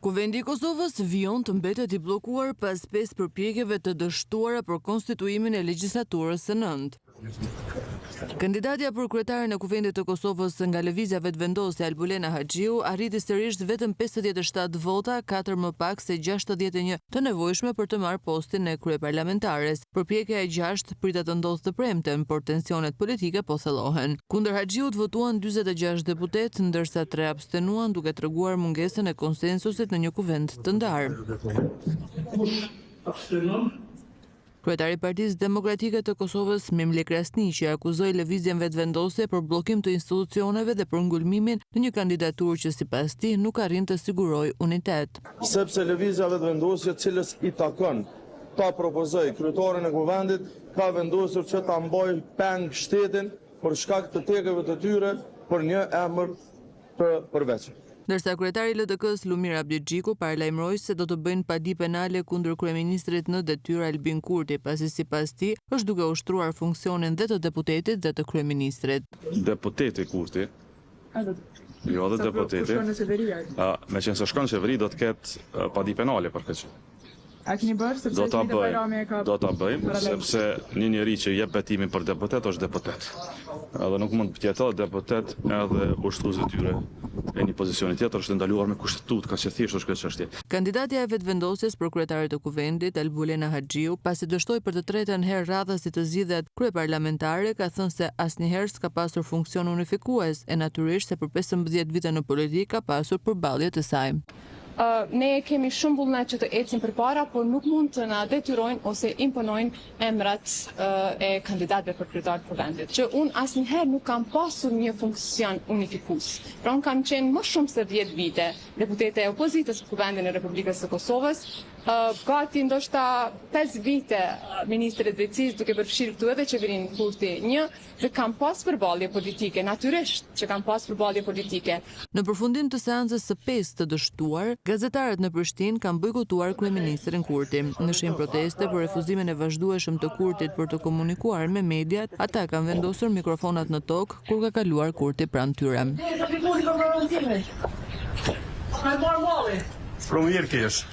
Kuvendi i Kosovës vijon të mbetet i bllokuar pas 5 përpjekjeve të dështuara për konstituimin e legjislaturës së nëntë. Kandidatja për kryetarin e Kuvendit të Kosovës nga Lëvizja Vetëvendosje Albulena Haxhiu arriti sërish vetëm 57 vota, 4 më pak se 61 të nevojshme për të marrë postin e kryeparlamentares. Përpjekja e 6 pritet të ndodhte të premten, por tensionet politike po thellohen. Kundër Haxhiut votuan 46 deputet, ndërsa 3 abstenuan, duke treguar mungesën e konsensusit në një kuvend të ndarë. Kryetari i Partisë Demokratike të Kosovës, Memle Krasniqi, akuzoi Lëvizjen Vetëvendosje për bllokim të institucioneve dhe për ngulmimin në një kandidaturë që sipas tij nuk arrin të sigurojë unitet. Sepse Lëvizja Vetëvendosje, cilës i takon ta propozoj kryetarin e kuvendit, ka vendosur që ta mbajë peng shtetin për shkak të tekeve të tyre për një emër të përveçëm. Ndërsa kryetari i LDK-s Lumir Abdixhiku paralajmëroi se do të bëjnë padi penale kundër kryeministrit në detyrë Albin Kurti, pasi sipas tij është duke ushtruar funksionin dhe të deputetit dhe të kryeministrit. Deputeti Kurti, jo dhe deputeti, me qenë se shkon në qeveri do të ketë padi penale për këtë. A keni bërë sepse do ta bëjmë, sepse një njeri që jep betimin për deputet është deputet. Edhe nuk mund të jetë deputet edhe ushtrues i tyre e një pozicioni tjetër, është ndaluar me kushtetutë, ka që thjesht është këtë çështje. Kandidatja e vetëvendosjes për kryetarin e kuvendit, Albulena Haxhiu, pasi dështoi për të tretën herë radhësi të zgjidhet kryeparlamentare, ka thënë se asnjëherë s'ka pasur funksion unifikues, e natyrisht se për 15 vite në politikë ka pasur përballje të saj. Ne kemi shumë vullnet që të ecim përpara, por nuk mund të na detyrojnë ose imponojnë emrat e kandidatëve për kryetar të kuvendit. Që unë asnjëherë nuk kam pasur një funksion unifikues. Pra unë kam qenë më shumë se 10 vite deputete e opozitës në kuvendin e Republikës së Kosovës, gati ndoshta 5 vite ministre drejtësisë duke përfshirë këtu edhe qeverinë Kurti 1 dhe kam pas përballje politike, natyrisht që kam pas përballje politike. Në përfundim të seancës së 5 të dështuar, gazetarët në Prishtinë kanë bojkotuar kryeministrin Kurti. Në shenjë proteste për refuzimin e vazhdueshëm të Kurtit për të komunikuar me mediat, ata kanë vendosur mikrofonat në tokë kur ka kaluar Kurti pranë tyre. Shumë mirë kesh.